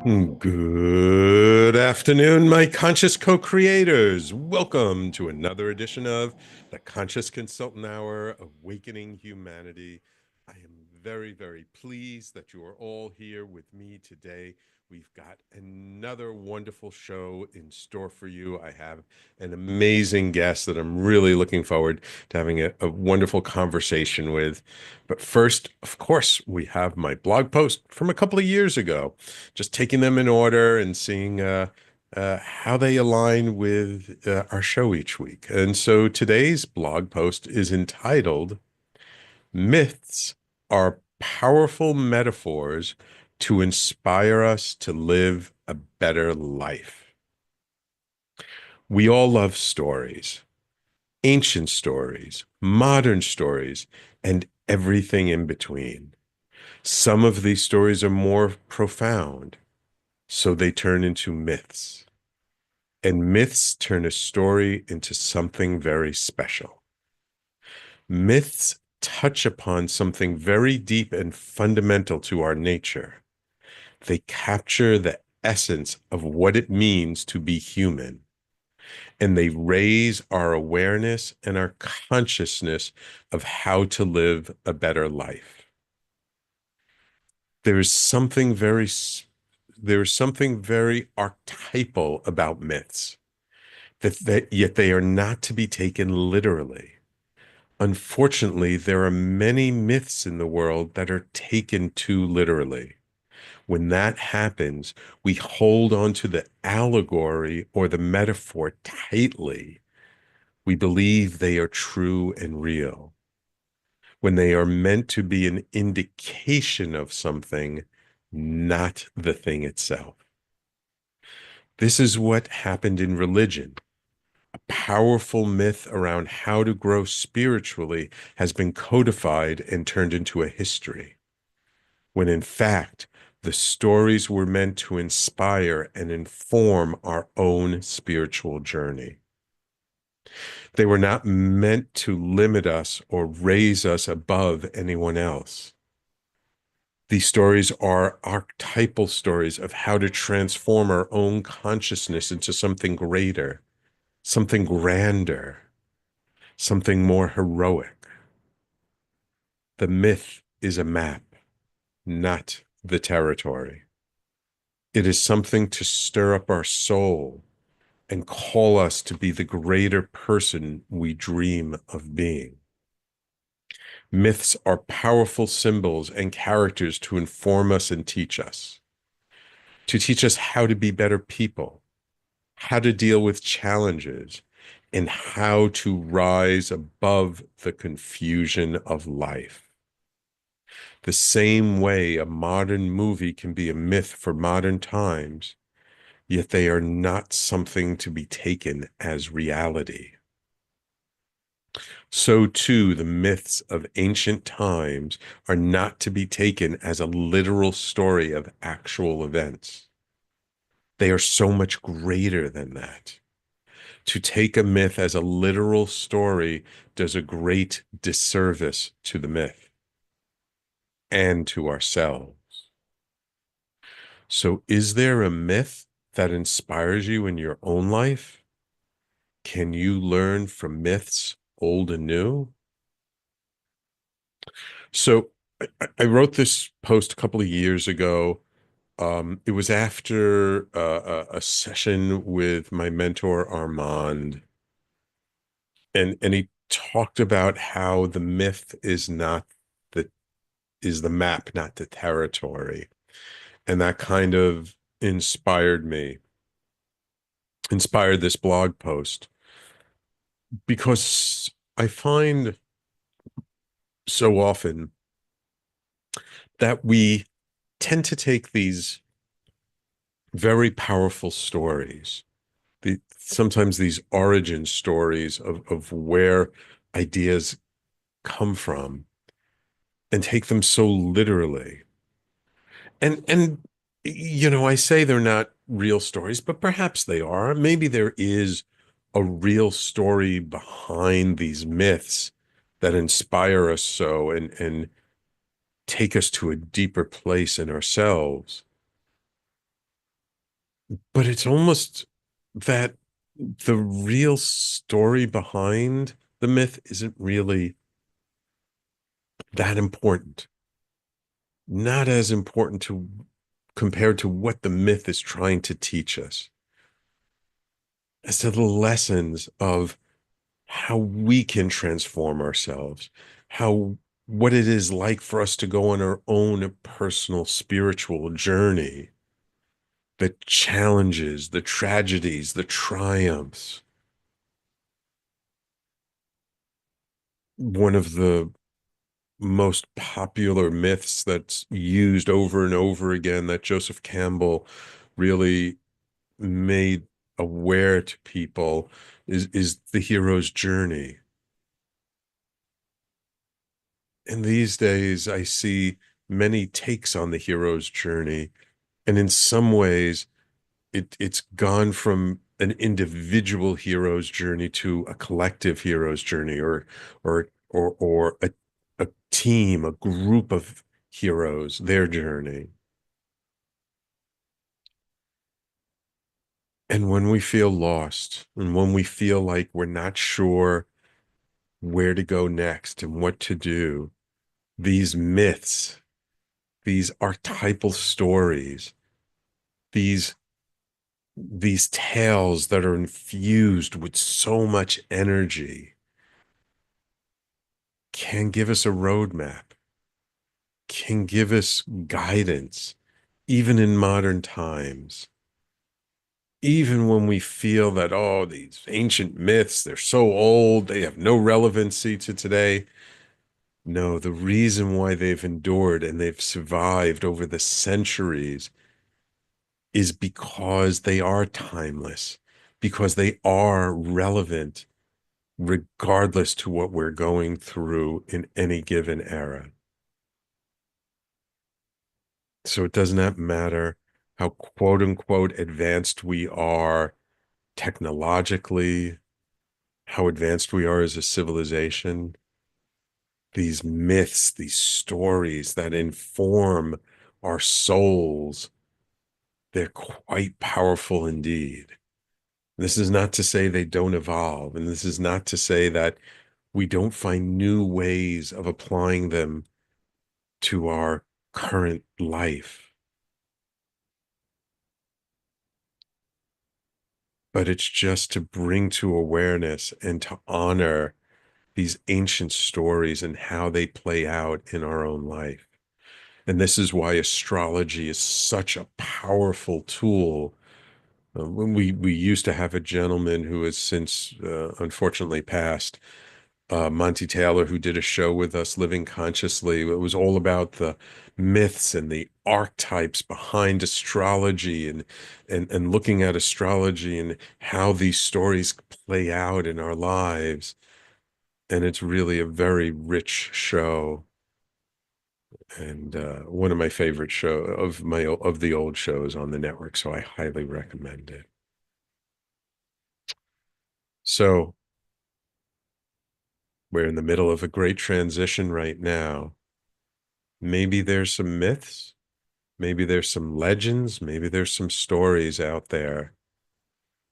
Good afternoon, my conscious co-creators. Welcome to another edition of the Conscious Consultant Hour, Awakening Humanity. I am very, very pleased that you are all here with me today. We've got another wonderful show in store for you. I have an amazing guest that I'm really looking forward to having a wonderful conversation with. But first, of course, we have my blog post from a couple of years ago, just taking them in order and seeing how they align with our show each week. And so today's blog post is entitled Myths Are Powerful Metaphors to Inspire Us to Live a Better Life. We all love stories, ancient stories, modern stories, and everything in between. Some of these stories are more profound, so they turn into myths. And myths turn a story into something very special. Myths touch upon something very deep and fundamental to our nature. They capture the essence of what it means to be human, and they raise our awareness and our consciousness of how to live a better life. There is something very there's something very archetypal about myths that yet they are not to be taken literally. Unfortunately, there are many myths in the world that are taken too literally. When that happens, we hold on to the allegory or the metaphor tightly. We believe they are true and real when they are meant to be an indication of something, not the thing itself. This is what happened in religion. A powerful myth around how to grow spiritually has been codified and turned into a history, when in fact, the stories were meant to inspire and inform our own spiritual journey. They were not meant to limit us or raise us above anyone else. These stories are archetypal stories of how to transform our own consciousness into something greater, something grander, something more heroic. The myth is a map, not the territory. It is something to stir up our soul and call us to be the greater person we dream of being. Myths are powerful symbols and characters to inform us and to teach us how to be better people, how to deal with challenges, and how to rise above the confusion of life. The same way a modern movie can be a myth for modern times, yet they are not something to be taken as reality. So too, the myths of ancient times are not to be taken as a literal story of actual events. They are so much greater than that. To take a myth as a literal story does a great disservice to the myth and to ourselves. So, is there a myth that inspires you in your own life? Can you learn from myths old and new? So, I wrote this post a couple of years ago. It was after a session with my mentor, Armand, and he talked about how the myth is not the is the map, not the territory. And that kind of inspired this blog post because I find so often that we tend to take these very powerful stories, sometimes these origin stories of where ideas come from, and take them so literally. And I say they're not real stories, but perhaps they are. Maybe there is a real story behind these myths that inspire us so and take us to a deeper place in ourselves. But it's almost that the real story behind the myth isn't really that important. Not as important to compared to what the myth is trying to teach us as to the lessons of how we can transform ourselves, how what it is like for us to go on our own personal spiritual journey, the challenges, the tragedies, the triumphs. One of the most popular myths that's used over and over again that Joseph Campbell really made aware to people is the hero's journey. And these days I see many takes on the hero's journey. And in some ways, it's gone from an individual hero's journey to a collective hero's journey or a team, a group of heroes, their journey. And when we feel lost and when we feel like we're not sure where to go next and what to do, these myths, these archetypal stories, these these tales that are infused with so much energy can give us a roadmap, can give us guidance, even in modern times. Even when we feel that, oh, these ancient myths, they're so old, they have no relevancy to today. No, the reason why they've endured and they've survived over the centuries is because they are timeless, because they are relevant regardless to what we're going through in any given era. So it does not matter how quote unquote advanced we are technologically, how advanced we are as a civilization. These myths, these stories that inform our souls, they're quite powerful indeed. This is not to say they don't evolve, and this is not to say that we don't find new ways of applying them to our current life. But it's just to bring to awareness and to honor these ancient stories and how they play out in our own life. And this is why astrology is such a powerful tool. When we used to have a gentleman who has since unfortunately passed, Monty Taylor, who did a show with us, Living Consciously. It was all about the myths and the archetypes behind astrology and looking at astrology and how these stories play out in our lives. And it's really a very rich show and one of my favorite of the old shows on the network. So I highly recommend it. So we're in the middle of a great transition right now. Maybe there's some myths. Maybe there's some legends, maybe there's some stories out there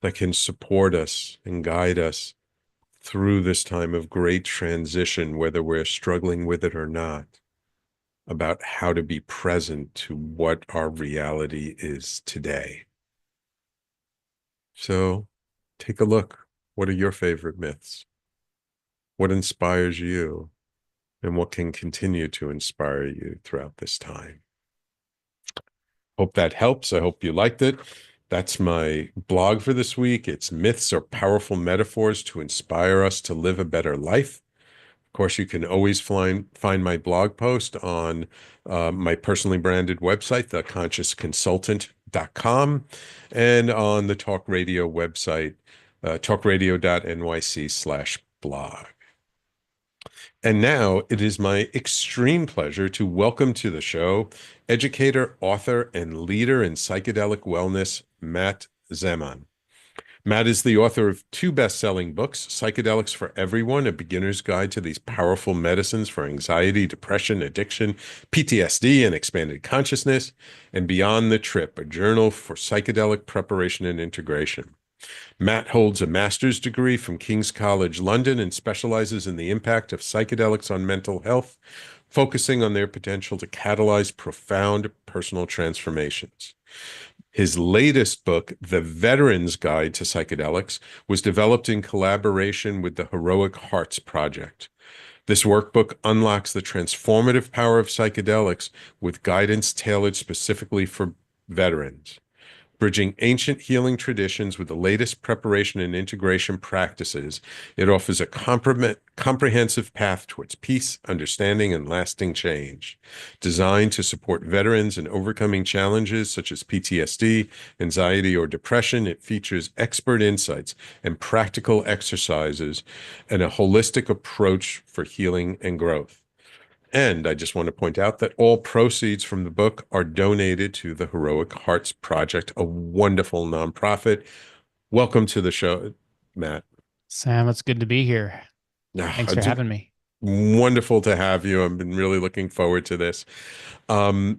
that can support us and guide us through this time of great transition, whether we're struggling with it or not, about how to be present to what our reality is today. So take a look. What are your favorite myths? What inspires you? And what can continue to inspire you throughout this time? Hope that helps. I hope you liked it. That's my blog for this week. It's Myths Are Powerful Metaphors to Inspire Us to Live a Better Life. Of course, you can always find my blog post on my personally branded website, theconsciousconsultant.com, and on the Talk Radio website, talkradio.nyc/blog. And now it is my extreme pleasure to welcome to the show educator, author, and leader in psychedelic wellness, Matt Zemon. Matt is the author of two best-selling books, Psychedelics for Everyone, A Beginner's Guide to These Powerful Medicines for Anxiety, Depression, Addiction, PTSD, and Expanded Consciousness, and Beyond the Trip, a journal for psychedelic preparation and integration. Matt holds a master's degree from King's College London and specializes in the impact of psychedelics on mental health, focusing on their potential to catalyze profound personal transformations. His latest book, The Veteran's Guide to Psychedelics, was developed in collaboration with the Heroic Hearts Project. This workbook unlocks the transformative power of psychedelics with guidance tailored specifically for veterans. Bridging ancient healing traditions with the latest preparation and integration practices, it offers a comprehensive path towards peace, understanding, and lasting change. Designed to support veterans in overcoming challenges such as PTSD, anxiety, or depression, it features expert insights and practical exercises and a holistic approach for healing and growth. And I just want to point out that all proceeds from the book are donated to the Heroic Hearts Project, a wonderful nonprofit. Welcome to the show, Matt. Sam, it's good to be here. Thanks for It's having me. wonderful to have you. I've been really looking forward to this. I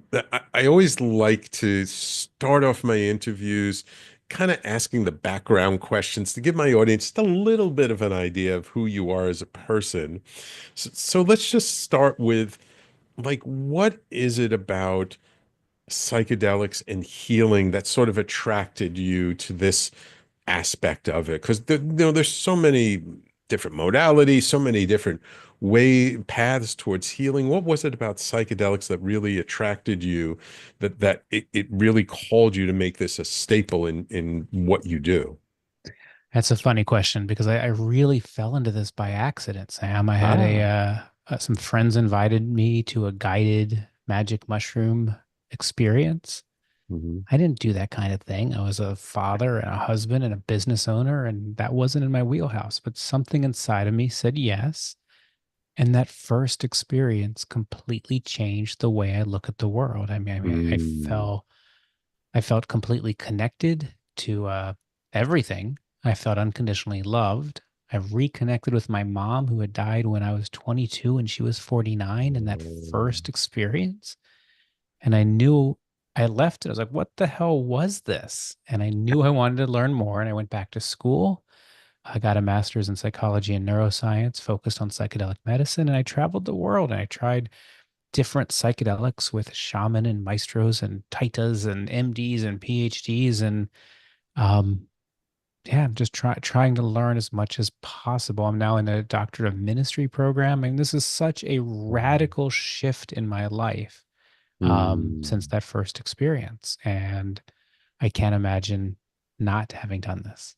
always like to start off my interviews kind of asking the background questions to give my audience just a little bit of an idea of who you are as a person. So let's just start with like, what is it about psychedelics and healing that sort of attracted you to this aspect of it? Because there's so many different modalities, so many different paths towards healing. What was it about psychedelics that really attracted you, that it really called you to make this a staple in what you do? That's a funny question because I really fell into this by accident, Sam. I had Ah. some friends invited me to a guided magic mushroom experience. Mhm. I didn't do that kind of thing. I was a father and a husband and a business owner, and that wasn't in my wheelhouse. But something inside of me said yes. And that first experience completely changed the way I look at the world. I mean, Mm. I felt completely connected to everything. I felt unconditionally loved. I reconnected with my mom who had died when I was 22 and she was 49 in that first experience. And I knew I left it. I was like, what the hell was this? And I knew I wanted to learn more. And I went back to school. I got a master's in psychology and neuroscience, focused on psychedelic medicine. And I traveled the world and I tried different psychedelics with shaman and maestros and taitas and MDs and PhDs. And um, yeah, I'm just trying to learn as much as possible. I'm now in a doctorate of ministry program. And this is such a radical shift in my life since Mm. that first experience. And I can't imagine not having done this.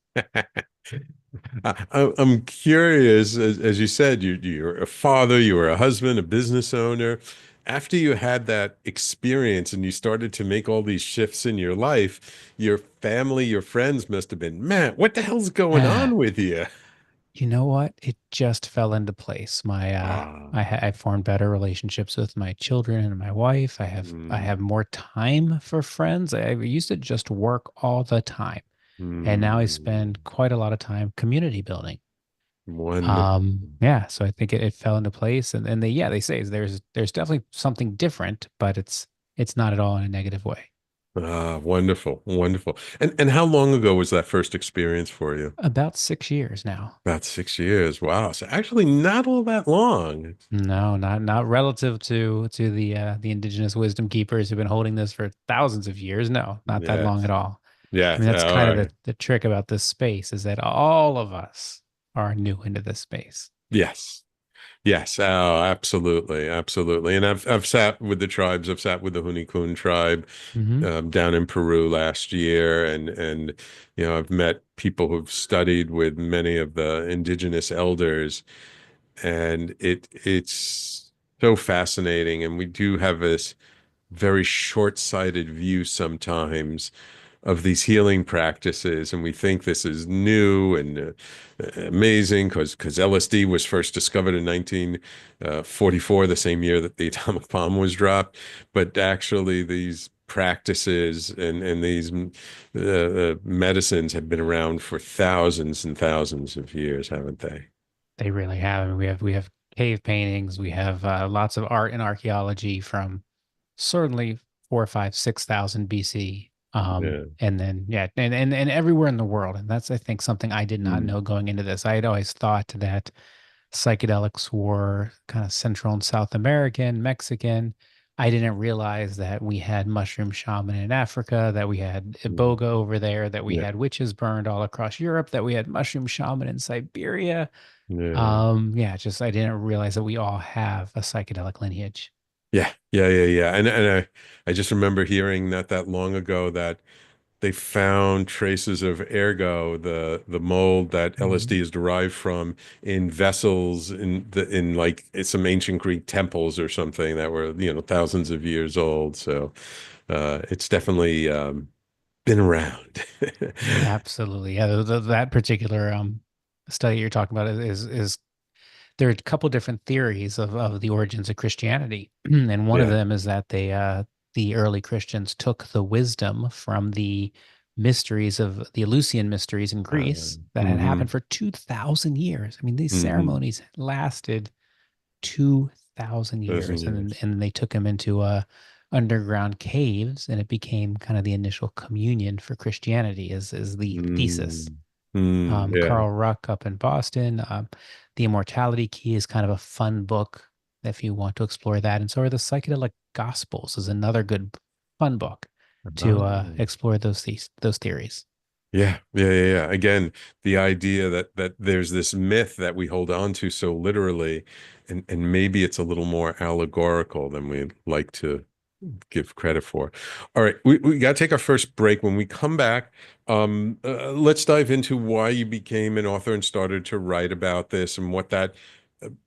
I'm curious, as you said, you're a father, you were a husband, a business owner. After you had that experience and you started to make all these shifts in your life, your family, your friends must have been, man, what the hell's going on with you? You know what? It just fell into place. Ah. I formed better relationships with my children and my wife. I Mm. have more time for friends. I used to just work all the time, and now I Mm. spend quite a lot of time community building. Wonderful. Yeah, so I think it fell into place, and they say there's definitely something different, but it's not at all in a negative way. Ah, wonderful, wonderful. And how long ago was that first experience for you? About 6 years now. About 6 years. Wow. So actually not all that long. No, not relative to the indigenous wisdom keepers who've been holding this for thousands of years. No, not that long Yes. at all. I mean, Yes. that's All kind of right. the trick about this space is that all of us are new into this space. Yes. Yes. Oh, absolutely. Absolutely. And I've sat with the tribes. I've sat with the Hunikun tribe Hmm. down in Peru last year, and I've met people who've studied with many of the indigenous elders, and it's so fascinating. And we do have this very short-sighted view sometimes of these healing practices, and we think this is new and amazing because LSD was first discovered in 1944, the same year that the atomic bomb was dropped. But actually, these practices and these medicines have been around for thousands and thousands of years, haven't they? They really have. I mean, we have cave paintings, we have lots of art and archaeology from certainly 4, 5, 6,000 BC. Yeah. And then yeah, and everywhere in the world. And that's I think something I did not Mm, know going into this. I had always thought that psychedelics were kind of Central and South American, Mexican. I didn't realize that we had mushroom shaman in Africa, that we had mm, iboga over there, that we yeah. had witches burned all across Europe, that we had mushroom shaman in Siberia. Yeah. Yeah, just I didn't realize that we all have a psychedelic lineage. Yeah. Yeah. Yeah. Yeah. And I just remember hearing that long ago that they found traces of ergo, the mold that Mhm. LSD is derived from, in vessels in like some ancient Greek temples or something that were, thousands of years old. So it's definitely been around. Absolutely. Yeah, that particular study you're talking about is there are a couple different theories of the origins of Christianity. And one of Yeah. them is that the early Christians took the wisdom from the mysteries of the Eleusinian mysteries in Greece that had Hmm. happened for 2,000 years. I mean, these Hmm. ceremonies lasted 2,000 Thousand years, and years. and they took them into underground caves, and it became kind of the initial communion for Christianity, is the thesis. Mm. Mm. Yeah. Carl Ruck up in Boston. The Immortality Key is kind of a fun book if you want to explore that. And so are the Psychedelic Gospels is another good fun book to Oh. explore those theories. Yeah, yeah, yeah, yeah. Again, the idea that there's this myth that we hold on to so literally, and maybe it's a little more allegorical than we like to give credit for. All right, we got to take our first break. When we come back, let's dive into why you became an author and started to write about this and what that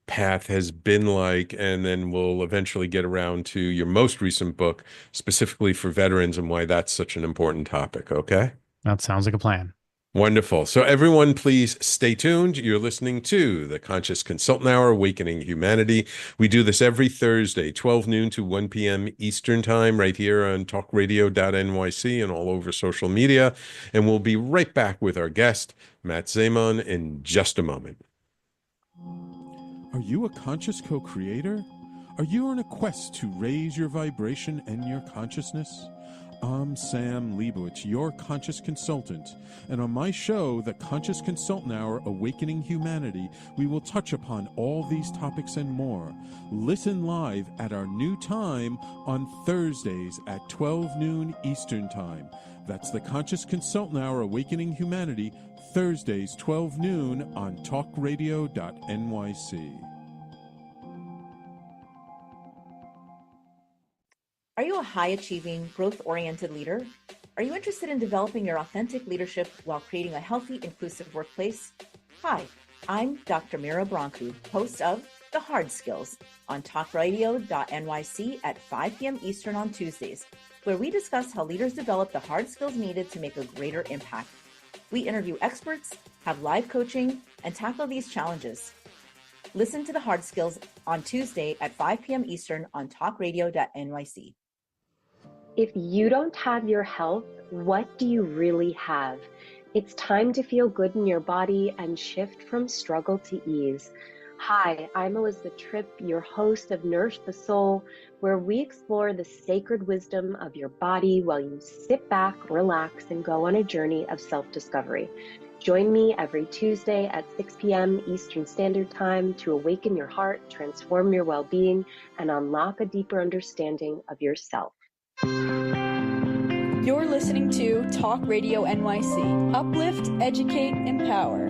path has been like, and then we'll eventually get around to your most recent book, specifically for veterans, and why that's such an important topic. Okay? That sounds like a plan. Wonderful. So, everyone, please stay tuned. You're listening to the Conscious Consultant Hour, Awakening Humanity. We do this every Thursday, 12 noon to 1 p.m. Eastern Time, right here on talkradio.nyc and all over social media. And we'll be right back with our guest, Matt Zemon, in just a moment. Are you a conscious co creator? Are you on a quest to raise your vibration and your consciousness? I'm Sam Leibowitz, your conscious consultant, and on my show, The Conscious Consultant Hour Awakening Humanity, we will touch upon all these topics and more. Listen live at our new time on Thursdays at 12 noon Eastern Time. That's The Conscious Consultant Hour Awakening Humanity, Thursdays 12 noon on talkradio.nyc. Are you a high-achieving, growth-oriented leader? Are you interested in developing your authentic leadership while creating a healthy, inclusive workplace? Hi, I'm Dr. Mira Brancu, host of The Hard Skills on talkradio.nyc at 5 p.m. Eastern on Tuesdays, where we discuss how leaders develop the hard skills needed to make a greater impact. We interview experts, have live coaching, and tackle these challenges. Listen to The Hard Skills on Tuesday at 5 p.m. Eastern on talkradio.nyc. If you don't have your health, what do you really have? It's time to feel good in your body and shift from struggle to ease. Hi, I'm Elizabeth Tripp, your host of Nourish the Soul, where we explore the sacred wisdom of your body while you sit back, relax, and go on a journey of self-discovery. Join me every Tuesday at 6 p.m. Eastern Standard Time to awaken your heart, transform your well-being, and unlock a deeper understanding of yourself. You're listening to Talk Radio NYC. Uplift, educate, empower.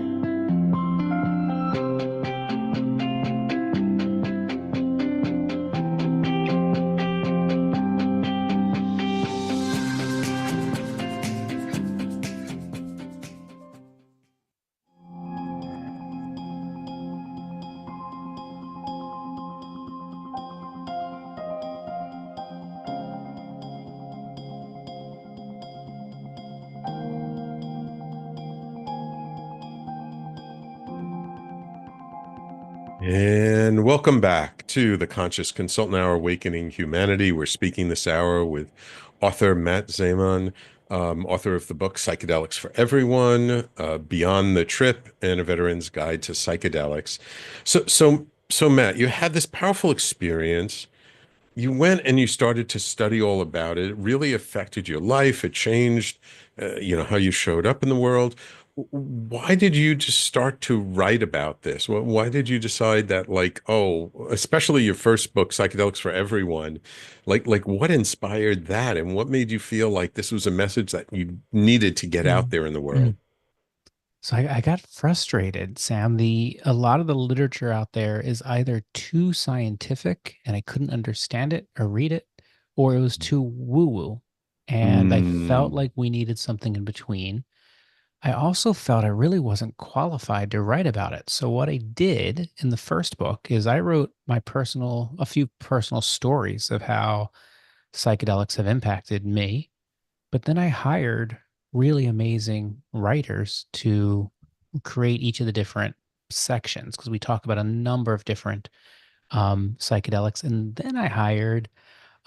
And welcome back to the Conscious Consultant Hour, Awakening Humanity. We're speaking this hour with author Matt Zemon, author of the book Psychedelics for Everyone, Beyond the Trip, and A Veteran's Guide to Psychedelics. So Matt, you had this powerful experience. You went and you started to study all about it. It really affected your life. It changed, how you showed up in the world. Why did you just start to write about this? Why did you decide that, like, oh, especially your first book, Psychedelics for Everyone, like what inspired that, and what made you feel like this was a message that you needed to get out Mm. there in the world? Mm. So I got frustrated, Sam. A lot of the literature out there is either too scientific and I couldn't understand it or read it, or it was too woo-woo. And I felt Mm, like we needed something in between. I also felt I really wasn't qualified to write about it. So what I did in the first book is I wrote a few personal stories of how psychedelics have impacted me. But then I hired really amazing writers to create each of the different sections because we talk about a number of different psychedelics. And then I hired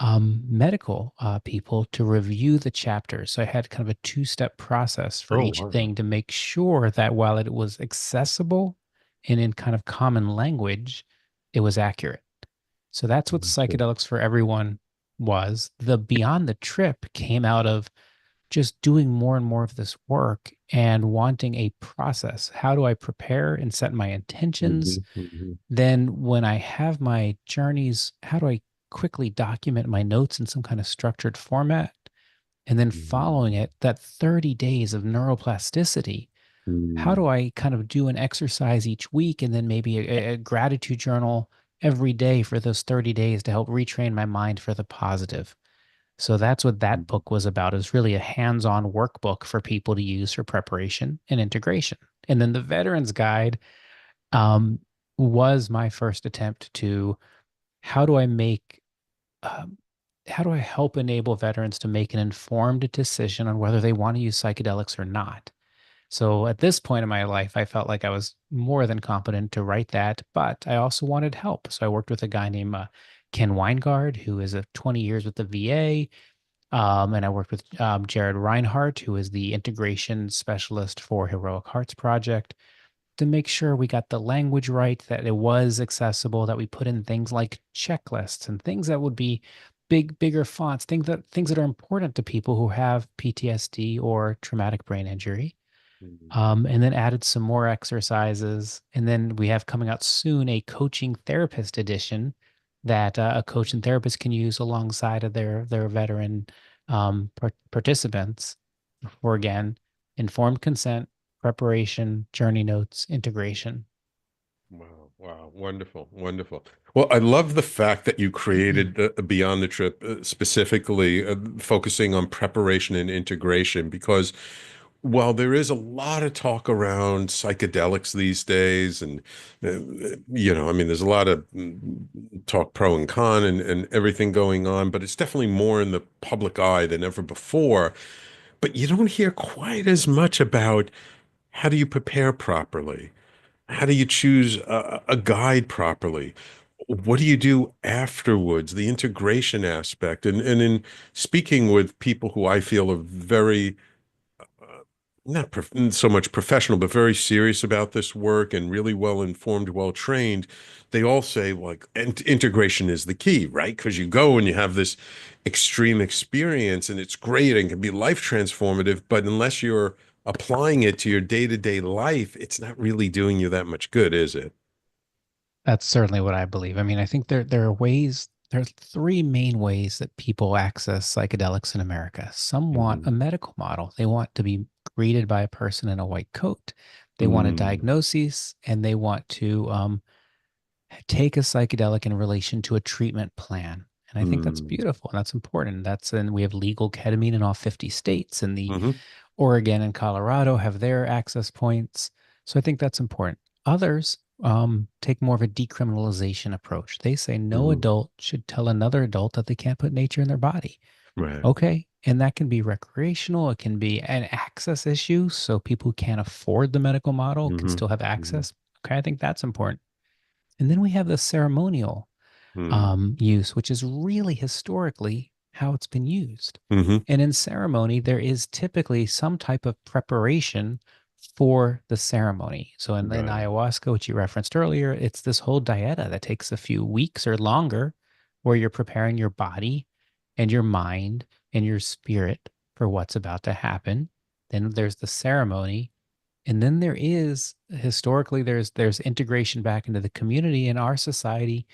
medical people to review the chapters. So I had kind of a two-step process for oh, each wow. thing to make sure that while it was accessible and in kind of common language, it was accurate. So that's what Psychedelics for Everyone was. The Beyond the Trip came out of just doing more and more of this work and wanting a process. How do I prepare and set my intentions? Mhm, mhm, Then, when I have my journeys, how do I quickly document my notes in some kind of structured format? And then, following mhm, it, that 30 days of neuroplasticity. How mhm, do I kind of do an exercise each week and then maybe a gratitude journal every day for those 30 days to help retrain my mind for the positive? So that's what that mhm, book was about. It was really a hands-on workbook for people to use for preparation and integration. And then the Veterans Guide um, was my first attempt to how do I make um, how do I help enable veterans to make an informed decision on whether they want to use psychedelics or not? So at this point in my life, I felt like I was more than competent to write that, but I also wanted help. So I worked with a guy named Ken Weingard, who is a 20 years with the VA. And I worked with Jared Reinhardt, who is the integration specialist for Heroic Hearts Project, to make sure we got the language right, that it was accessible, that we put in things like checklists and things that would be bigger fonts, things that are important to people who have PTSD or traumatic brain injury. mhm, And then added some more exercises. And then we have coming out soon a coaching therapist edition that a coach and therapist can use alongside of their veteran participants for, again, informed consent, preparation, journey notes, integration. Wow, wow, wonderful, wonderful. Well, I love the fact that you created Beyond the Trip, specifically focusing on preparation and integration, because while there is a lot of talk around psychedelics these days, and I mean, there's a lot of talk pro and con and everything going on, but it's definitely more in the public eye than ever before. But you don't hear quite as much about how do you prepare properly? How do you choose a guide properly? What do you do afterwards? The integration aspect. And in speaking with people who I feel are very, not so much professional, but very serious about this work and really well informed, well trained, they all say, like, integration is the key, right? Because you go and you have this extreme experience and it's great and can be life transformative, but unless you're applying it to your day-to-day life, it's not really doing you that much good, is it? That's certainly what I believe. I mean, I think there are ways, there's three main ways that people access psychedelics in America. Some want a Mhm. medical model. They want to be greeted by a person in a white coat. They want a Mm, diagnosis and they want to take a psychedelic in relation to a treatment plan. And I think that's mm, beautiful and that's important. And we have legal ketamine in all 50 states, and the mhm, Oregon and Colorado have their access points. So I think that's important. Others take more of a decriminalization approach. They say no mhm. adult should tell another adult that they can't put nature in their body. Right. Okay. And that can be recreational. It can be an access issue. So people who can't afford the medical model can Mhm, still have mhm, access. Okay. I think that's important. And then we have the ceremonial mm, use, which is really historically how it's been used. Hmm. And in ceremony, there is typically some type of preparation for the ceremony. So in Right. ayahuasca, which you referenced earlier, it's this whole dieta that takes a few weeks or longer where you're preparing your body and your mind and your spirit for what's about to happen. Then there's the ceremony. And then there is historically there's integration back into the community in our society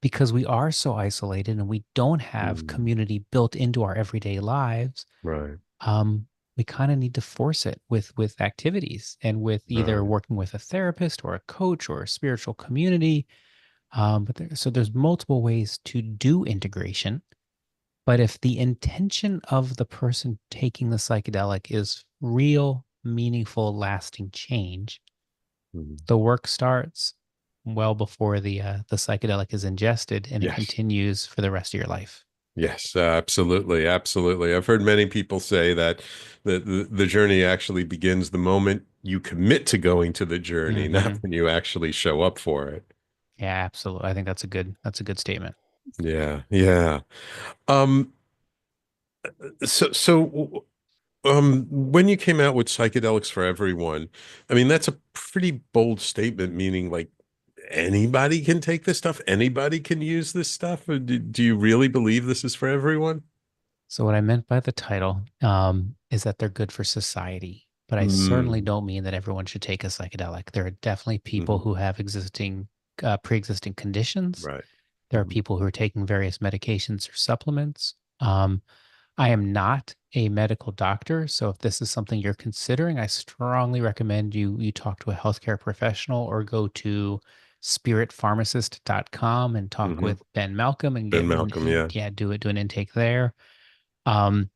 because we are so isolated and we don't have Mm. community built into our everyday lives. Right. um, we kind of need to force it with activities and with either Right. working with a therapist or a coach or a spiritual community. So there's multiple ways to do integration. But if the intention of the person taking the psychedelic is real, meaningful, lasting change, Mhm. the work starts well before the psychedelic is ingested, and it Yes. continues for the rest of your life. Yes, absolutely, absolutely. I've heard many people say that the journey actually begins the moment you commit to going to the journey, not Hmm. when you actually show up for it. Yeah, absolutely. I think that's a good statement. Yeah, yeah. Um, when you came out with psychedelics for everyone, I mean, that's a pretty bold statement, meaning like anybody can take this stuff, anybody can use this stuff. Or do you really believe this is for everyone? So what I meant by the title is that they're good for society, but I certainly Mm, don't mean that everyone should take a psychedelic. There are definitely people mhm. who have pre-existing conditions. Right. There are Mhm. people who are taking various medications or supplements. I am not a medical doctor, so if this is something you're considering, I strongly recommend you talk to a healthcare professional or go to spiritpharmacist.com and talk Mhm. with Ben Malcolm and Ben Malcolm, yeah. do an intake there. Um,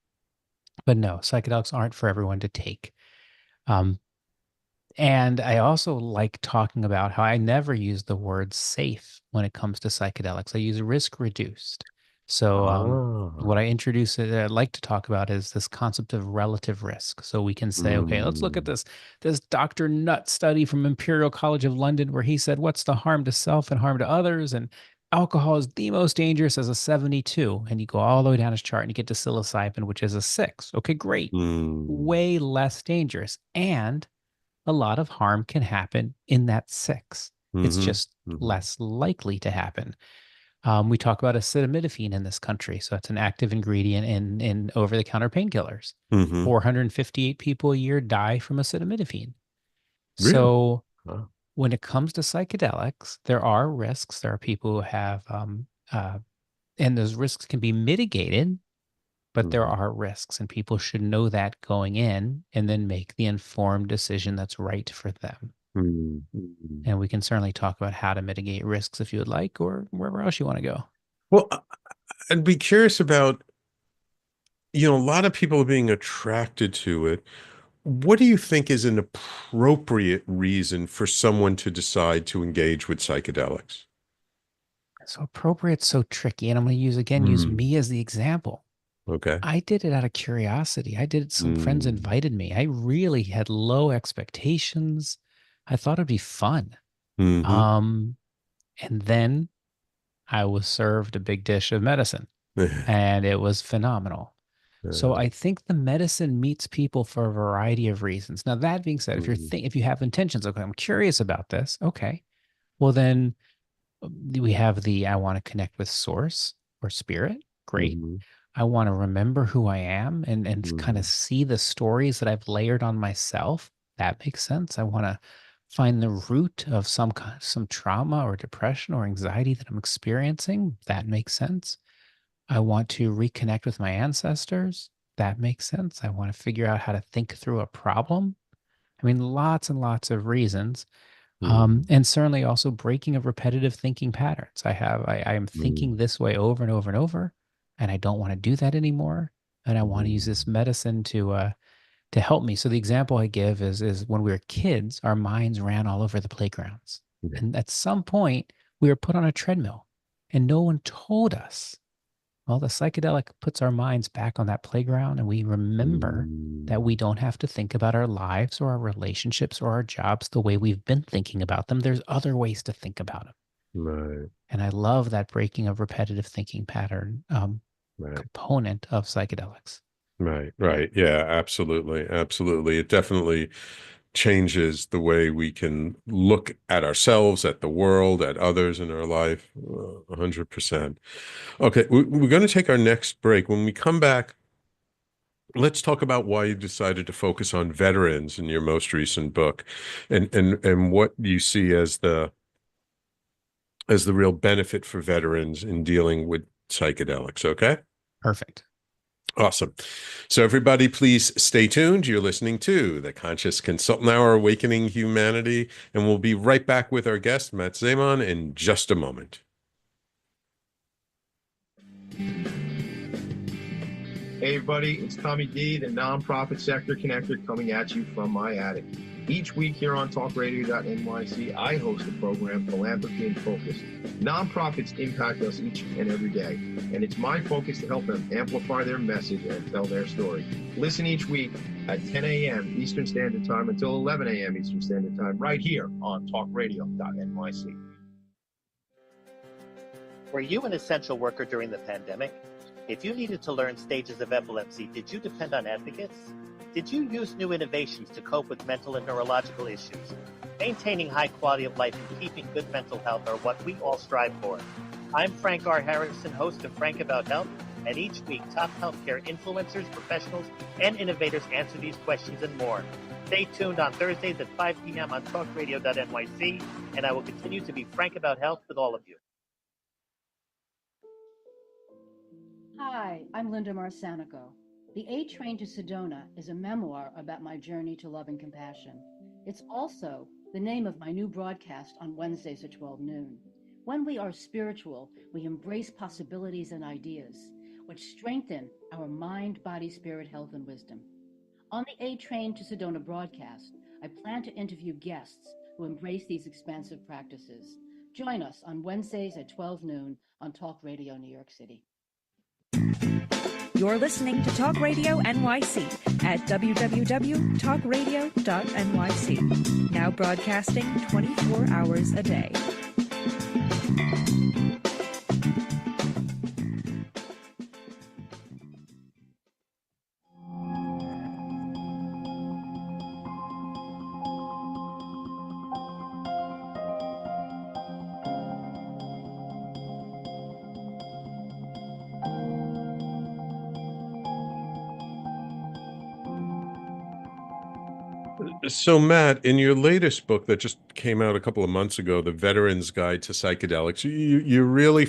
but no, psychedelics aren't for everyone to take. Um, and I also like talking about how I never use the word safe when it comes to psychedelics. I use risk reduced. So, Ah. what I like to talk about is this concept of relative risk. So we can say, okay, let's look at Mm. this Dr. Nutt study from Imperial College of London where he said, what's the harm to self and harm to others? And alcohol is the most dangerous as a 72. And you go all the way down his chart and you get to psilocybin, which is a 6. Okay, great. Mm. Way less dangerous. And a lot of harm can happen in that 6. It's Mhm. just Mhm. less likely to happen. We talk about acetaminophen in this country. So it's an active ingredient in over-the-counter painkillers. Mhm. 458 people a year die from acetaminophen. Really? So Wow. when it comes to psychedelics, there are risks. There are people who have, and those risks can be mitigated, but there Mhm. are risks, and people should know that going in and then make the informed decision that's right for them. Mm. Mhm. And we can certainly talk about how to mitigate risks if you would like, or wherever else you want to go. Well, I'd be curious about, a lot of people are being attracted to it. What do you think is an appropriate reason for someone to decide to engage with psychedelics? So appropriate, so tricky. And I'm going to use Mm. me as the example. Okay. I did it out of curiosity. I did it. Some friends Mm. invited me. I really had low expectations. I thought it'd be fun. Hmm. Um, and then I was served a big dish of medicine and it was phenomenal. So I think the medicine meets people for a variety of reasons. Now, that being said, Mm. if you have intentions, okay, I'm curious about this. Okay. Well, then we have the I want to connect with source or spirit. Great. Mhm. I want to remember who I am and kind of Mhm. see the stories that I've layered on myself. That makes sense. I want to find the root of some trauma or depression or anxiety that I'm experiencing. That makes sense. I want to reconnect with my ancestors. That makes sense. I want to figure out how to think through a problem. I mean, lots and lots of reasons. Mhm. And certainly also breaking of repetitive thinking patterns. I am Mhm. thinking this way over and over and over, and I don't want to do that anymore. And I want to use this Mhm. medicine to help me. So the example I give is when we were kids, our minds ran all over the playgrounds. Yeah. And at some point, we were put on a treadmill, and no one told us. Well, the psychedelic puts our minds back on that playground, and we remember that Mm. we don't have to think about our lives or our relationships or our jobs the way we've been thinking about them. There's other ways to think about them. Right. And I love that breaking of repetitive thinking pattern. Right. component of psychedelics. Right. Right. Yeah, absolutely. Absolutely. It definitely changes the way we can look at ourselves, at the world, at others in our life. 100%. Okay, we're going to take our next break. When we come back, let's talk about why you decided to focus on veterans in your most recent book, and what you see as the real benefit for veterans in dealing with psychedelics. Okay? Perfect. Awesome. So everybody, please stay tuned. You're listening to the Conscious Consultant Hour, Awakening Humanity, and we'll be right back with our guest, Matt Zemon, in just a moment. Hey everybody, it's Tommy D, the nonprofit sector connector, coming at you from my attic. Each week here on talkradio.nyc, I host a program, Philanthropy in Focus. Nonprofits impact us each and every day, and it's my focus to help them amplify their message and tell their story. Listen each week at 10 a.m. Eastern Standard Time until 11 a.m. Eastern Standard Time, right here on talkradio.nyc. Were you an essential worker during the pandemic? If you needed to learn stages of epilepsy, did you depend on advocates? Did you use new innovations to cope with mental and neurological issues? Maintaining high quality of life and keeping good mental health are what we all strive for. I'm Frank R. Harrison, host of Frank About Health, and each week top healthcare influencers, professionals, and innovators answer these questions and more. Stay tuned on Thursdays at 5 p.m. on talkradio.nyc, and I will continue to be frank about health with all of you. Hi, I'm Linda Marsanico. The A Train to Sedona is a memoir about my journey to love and compassion. It's also the name of my new broadcast on Wednesdays at 12 noon. When we are spiritual, we embrace possibilities and ideas, which strengthen our mind, body, spirit, health, and wisdom. On the A Train to Sedona broadcast, I plan to interview guests who embrace these expansive practices. Join us on Wednesdays at 12 noon on Talk Radio New York City. You're listening to Talk Radio NYC at www.talkradio.nyc. Now broadcasting 24 hours a day. So, Matt, in your latest book that just came out a couple of months ago, The Veteran's Guide to Psychedelics, you're really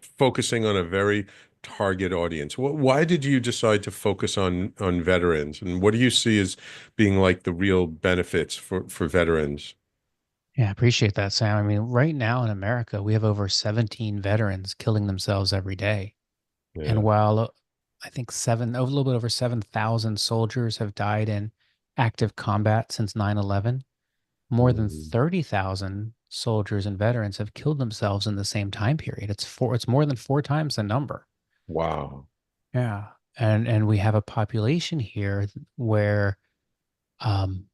focusing on a very target audience. Why did you decide to focus on veterans, and what do you see as being like the real benefits for veterans? Yeah, I appreciate that, Sam. I mean, right now in America, we have over 17 veterans killing themselves every day. And Yeah. while I think a little bit over 7,000 soldiers have died in active combat since 9/11, more than Mhm. 30,000 soldiers and veterans have killed themselves in the same time period. It's more than 4 times the number. Wow. Yeah. And we have a population here where um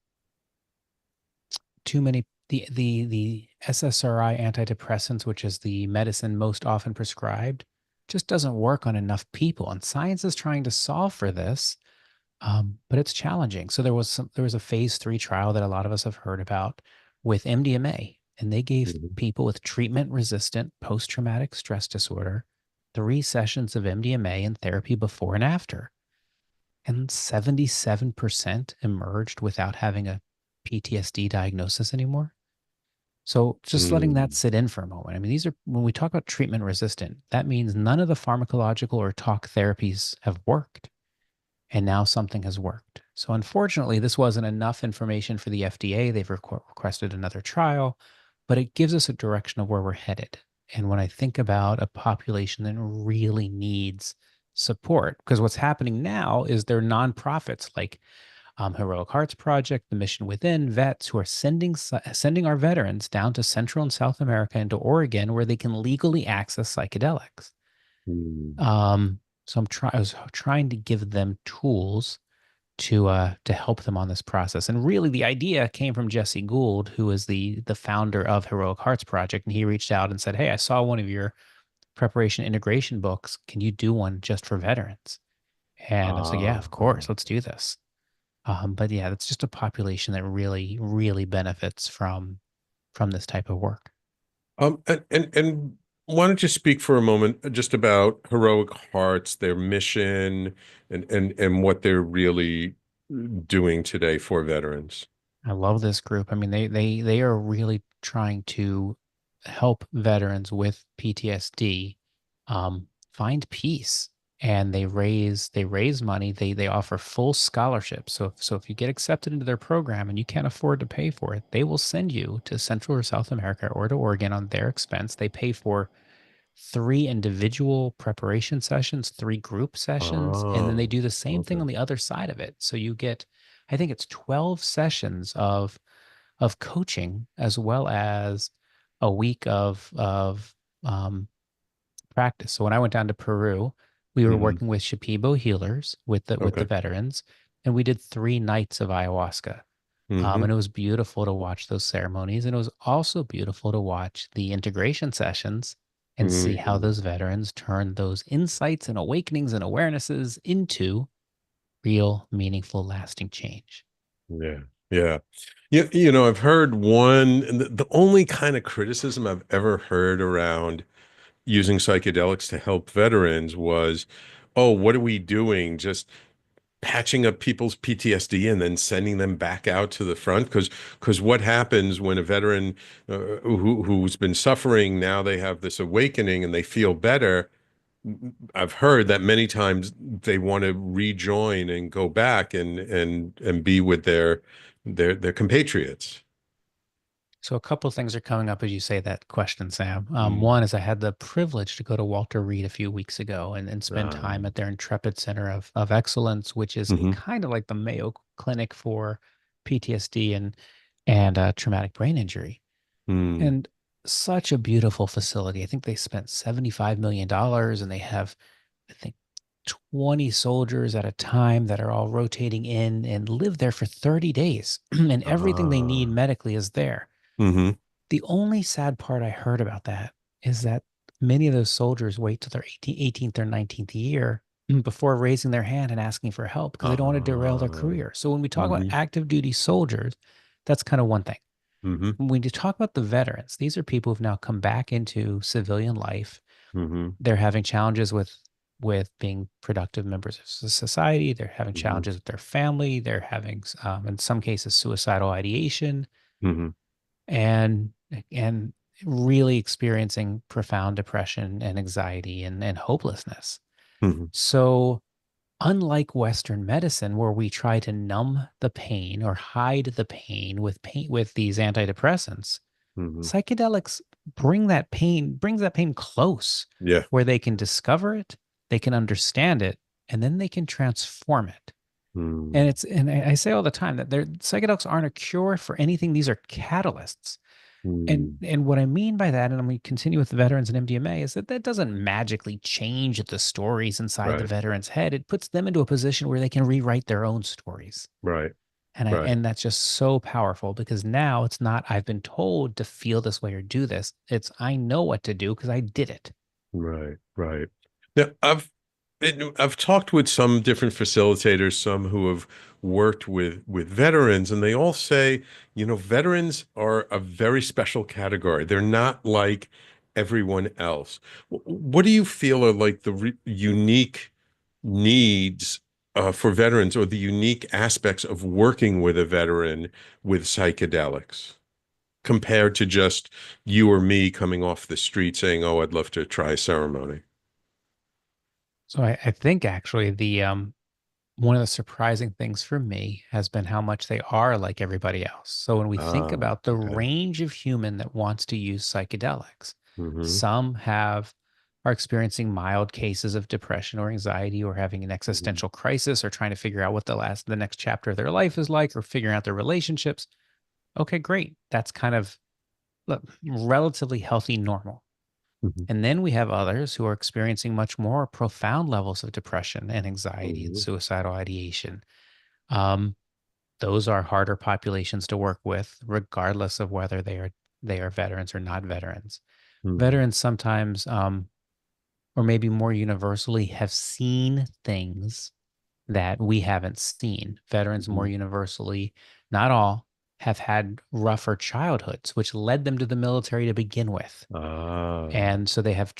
too many the SSRI antidepressants, which is the medicine most often prescribed, just doesn't work on enough people. And science is trying to solve for this, but it's challenging. So there was a phase 3 trial that a lot of us have heard about with MDMA, and they gave Mhm. people with treatment-resistant post-traumatic stress disorder 3 sessions of MDMA and therapy before and after, and 77% emerged without having a PTSD diagnosis anymore. So just letting that Mm. sit in for a moment. I mean, when we talk about treatment resistant, that means none of the pharmacological or talk therapies have worked. And now something has worked. So unfortunately, this wasn't enough information for the FDA. They've requested another trial, but it gives us a direction of where we're headed. And when I think about a population that really needs support, because what's happening now is there are nonprofits like Heroic Hearts Project, the Mission Within, vets who are sending our veterans down to Central and South America into Oregon, where they can legally access psychedelics. Mm. So I was trying to give them tools to help them on this process. And really, the idea came from Jesse Gould, who is the founder of Heroic Hearts Project, and he reached out and said, "Hey, I saw one of your preparation integration books. Can you do one just for veterans? And I was like, yeah, of course, let's do this. But yeah, that's just a population that really, really benefits from this type of work. And why don't you speak for a moment just about Heroic Hearts, their mission, and what they're really doing today for veterans? I love this group. I mean, they are really trying to help veterans with PTSD find peace, and they raise money. They offer full scholarships. So if you get accepted into their program and you can't afford to pay for it, they will send you to Central or South America or to Oregon on their expense. They pay for 3 individual preparation sessions, 3 group sessions, and then they Oh, do the same thing okay. on the other side of it. So you get, I think it's 12 sessions of coaching as well as a week of um, practice. So when I went down to Peru, we were Hmm. working with Shipibo healers with the Okay. veterans, and we did 3 nights of ayahuasca. Hmm. And it was beautiful to watch those ceremonies. And it was also beautiful to watch the integration sessions and see how Hmm. those veterans turned those insights and awakenings and awarenesses into real, meaningful, lasting change. Yeah. Yeah. Yeah. I've heard one, and the only kind of criticism I've ever heard around using psychedelics to help veterans was, oh, what are we doing? Just patching up people's PTSD and then sending them back out to the front? Because what happens when a veteran who's been suffering, now they have this awakening and they feel better? I've heard that many times they want to rejoin and go back and be with their compatriots. So a couple of things are coming up as you say that question, Sam. Mm. One is I had the privilege to go to Walter Reed a few weeks ago and spend time at their Intrepid Center of Excellence, which is Hmm. kind of like the Mayo Clinic for PTSD and traumatic brain injury. Mm. And such a beautiful facility. I think they spent $75 million dollars, and they have, I think, 20 soldiers at a time that are all rotating in and live there for 30 days. And everything they need Ah. medically is there. Hmm. The only sad part I heard about that is that many of those soldiers wait till their 18th or 19th year before raising their hand and asking for help because they don't want to derail their Ah. career. So when we talk about Hmm. active duty soldiers, that's kind of one thing. Hmm. When you talk about the veterans, these are people who've now come back into civilian life. Hmm. They're having challenges with being productive members of society. They're having Hmm. challenges with their family. They're having, in some cases, suicidal ideation, Hmm. and and really experiencing profound depression and anxiety and hopelessness. Hmm. So unlike Western medicine, where we try to numb the pain or hide the pain with these antidepressants, Hmm. psychedelics brings that pain close, Yeah. where they can discover it, they can understand it, and then they can transform it. And Mm. I say all the time that psychedelics aren't a cure for anything. These are catalysts. And Mm. and what I mean by that, and I'm going to continue with the veterans and MDMA, is that that doesn't magically change the stories inside the Right. veteran's head. It puts them into a position where they can rewrite their own stories. Right. Right. And that's just so powerful because now it's not I've been told to feel this way or do this. It's I know what to do because I did it. Right. Right. Now, I've talked with some different facilitators, some who have worked with veterans, and they all say, veterans are a very special category. They're not like everyone else. What do you feel are like the unique needs for veterans, or the unique aspects of working with a veteran with psychedelics, compared to just you or me coming off the street saying, "Oh, I'd love to try a ceremony"? So I think actually the one of the surprising things for me has been how much they are like everybody else. So when we think Ah, about the okay. range of human that wants to use psychedelics, Hmm. some are experiencing mild cases of depression or anxiety or having an Hmm. existential crisis or trying to figure out what the next chapter of their life is like or figuring out their relationships. Okay, great. That's kind of relatively healthy normal. Hmm. And then we have others who are experiencing much more profound levels of depression and anxiety and Hmm. suicidal ideation. Um, those are harder populations to work with, regardless of whether they are veterans or not veterans. Hmm. Veterans sometimes, or maybe more universally, have seen things that we haven't seen. Veterans more universally, not all, have had rougher childhoods, which led them to the military to begin with. And so they have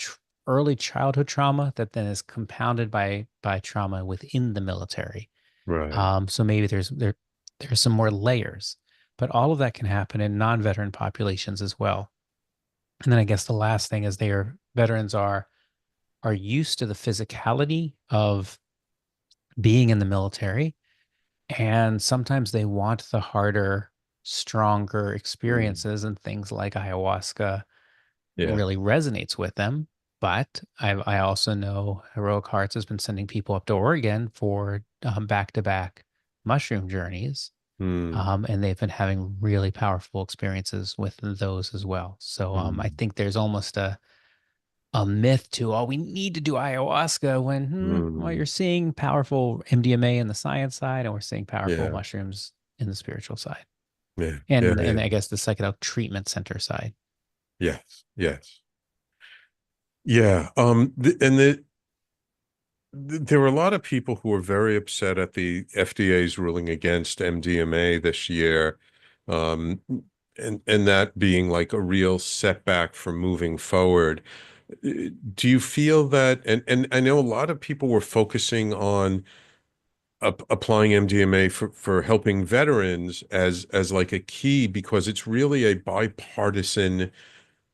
early childhood trauma that then is compounded by trauma within the military. Right. So maybe there's some more layers, but all of that can happen in non-veteran populations as well. And then I guess the last thing is veterans are used to the physicality of being in the military, and sometimes they want the harder, stronger experiences, and things like ayahuasca Yeah. really resonates with them. But I also know Heroic Hearts has been sending people up to Oregon for back-to-back mushroom journeys, and they've been having really powerful experiences with those as well. So I think there's almost a myth to, oh, we need to do ayahuasca when, well, you're seeing powerful MDMA in the science side, and we're seeing powerful Yeah. mushrooms in the spiritual side, Yeah. and Yeah. I guess the psychedelic treatment center side. Yes. Yes. Yeah. There were a lot of people who were very upset at the FDA's ruling against MDMA this year, um, and that being like a real setback for moving forward. Do you feel that? And I know a lot of people were focusing on applying MDMA for helping veterans as like a key, because it's really a bipartisan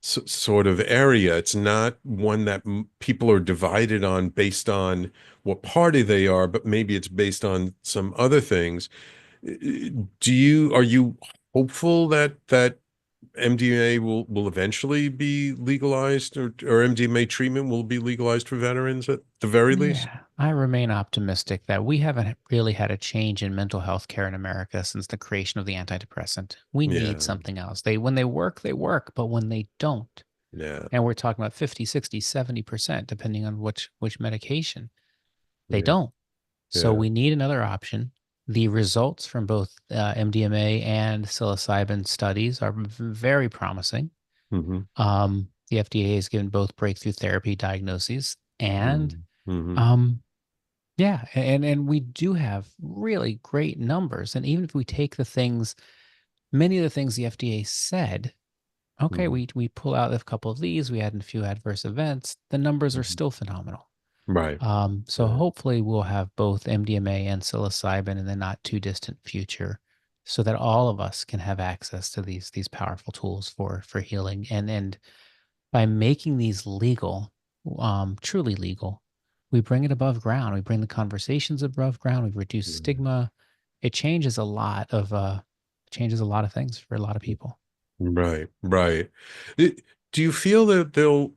sort of area. It's not one that people are divided on based on what party they are, but maybe it's based on some other things. Are you hopeful that MDMA will eventually be legalized, or MDMA treatment will be legalized for veterans at the very least? Yeah, I remain optimistic that we haven't really had a change in mental health care in America since the creation of the antidepressant. We need Yeah, something else. When they work, but when they don't, yeah, and we're talking about 50, 60, 70%, depending on which medication, they yeah, don't. So yeah. we need another option. The results from both MDMA and psilocybin studies are very promising. Mm-hmm. The FDA has given both breakthrough therapy diagnoses, and Mm-hmm. um, yeah, and we do have really great numbers. And even if we take many of the things the FDA said, okay, Mm-hmm. we pull out a couple of these, we add in a few adverse events, the numbers are still phenomenal. Right. So Right. hopefully we'll have both MDMA and psilocybin in the not too distant future, so that all of us can have access to these powerful tools for healing. And by making these legal, truly legal, we bring it above ground. We bring the conversations above ground. We reduce stigma. It changes a lot of things for a lot of people. Right. Right. Do you feel that there'll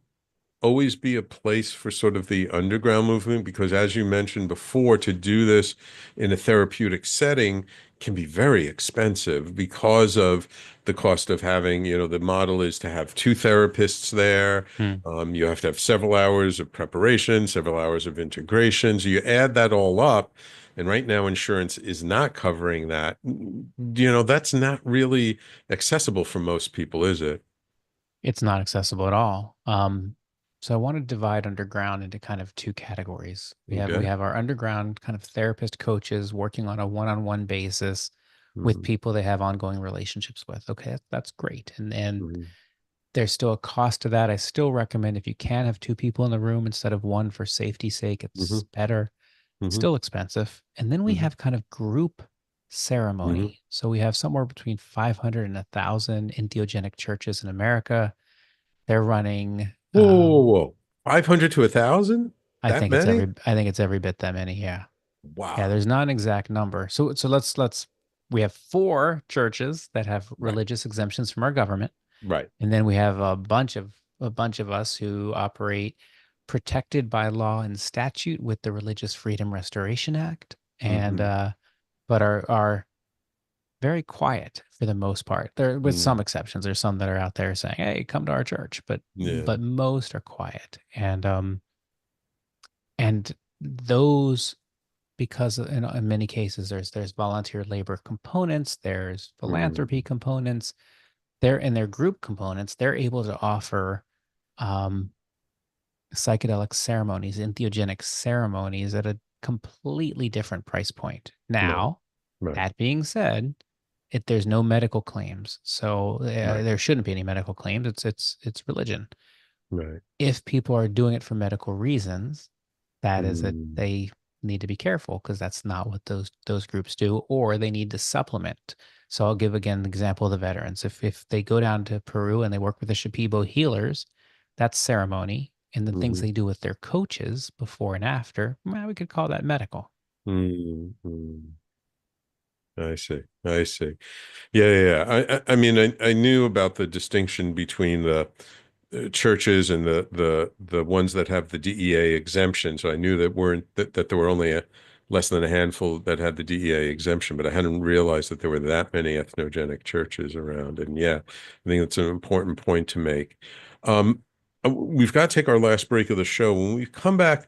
always be a place for sort of the underground movement? Because as you mentioned before, to do this in a therapeutic setting can be very expensive because of the cost of having, the model is to have two therapists there. Hmm. You have to have several hours of preparation, several hours of integration. So you add that all up, and right now insurance is not covering that. That's not really accessible for most people, is it? It's not accessible at all. So I want to divide underground into kind of two categories. We Okay. have our underground kind of therapist coaches working on a one-on-one basis with Hmm. people they have ongoing relationships with. Okay, that's great. And Hmm. there's still a cost to that. I still recommend, if you can have two people in the room instead of one for safety's sake, Hmm. it's better. It's Hmm. still expensive. And then we Hmm. have kind of group Hmm. ceremony. So we have somewhere between 500 and 1,000 entheogenic churches in America. They're running, Whoa, whoa, whoa. 500 to 1,000? That many? I think it's every bit that many. Yeah. Yeah. Wow. There's not an exact number. So we have 4 churches that have Right. religious exemptions from our government. Right. And then we have a bunch of us who operate protected by law and statute with the Religious Freedom Restoration Act, and Hmm. but are very quiet for the most part. There, with some Mm. exceptions, there's some that are out there saying, "Hey, come to our church," but Yeah. most are quiet. And those, because in many cases there's volunteer labor components, there's philanthropy Mm. components, they're in their group components, they're able to offer um, psychedelic ceremonies, entheogenic ceremonies at a completely different price point. Right. Now, Right. that being said, there's no medical claims, so Right. there shouldn't be any medical claims. It's religion. Right. If people are doing it for medical reasons, that is that Mm. they need to be careful because that's not what those groups do, or they need to supplement. So I'll give again an example of the veterans. If they go down to Peru and they work with the Shipibo healers, that's ceremony. And the things Mhm. they do with their coaches before and after, well, we could call that medical. Mm. Mm. I see. I see. Yeah, yeah, yeah. I mean, I knew about the distinction between the churches and the ones that have the DEA exemption. So I knew that there were only less than a handful that had the DEA exemption, but I hadn't realized that there were that many ethnogenic churches around. And yeah, I think it's an important point to make. Um, we've got to take our last break of the show. When we come back,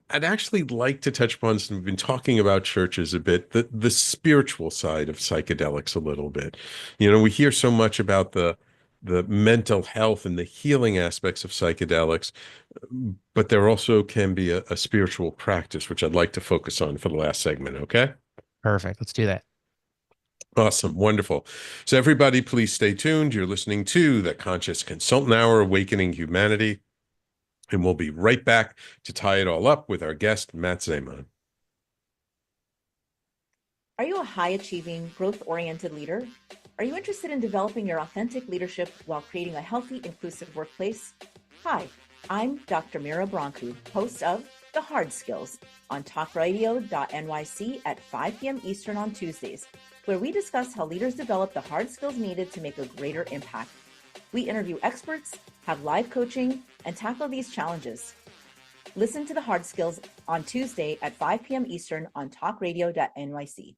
I'd actually like to touch upon some, we've been talking about churches a bit, the spiritual side of psychedelics a little bit. You know, we hear so much about the mental health and the healing aspects of psychedelics, but there also can be a spiritual practice, which I'd like to focus on for the last segment. Okay. Perfect. Let's do that. Awesome. Wonderful. So everybody, please stay tuned. You're listening to the Conscious Consultant Hour, Awakening Humanity. And we'll be right back to tie it all up with our guest, Matt Zemon. Are you a high-achieving, growth-oriented leader? Are you interested in developing your authentic leadership while creating a healthy, inclusive workplace? Hi, I'm Dr. Mira Brancu, host of The Hard Skills on talkradio.nyc at 5 p.m. Eastern on Tuesdays, where we discuss how leaders develop the hard skills needed to make a greater impact. We interview experts, have live coaching, and tackle these challenges. Listen to The Hard Skills on Tuesday at 5 p.m. Eastern on talkradio.nyc.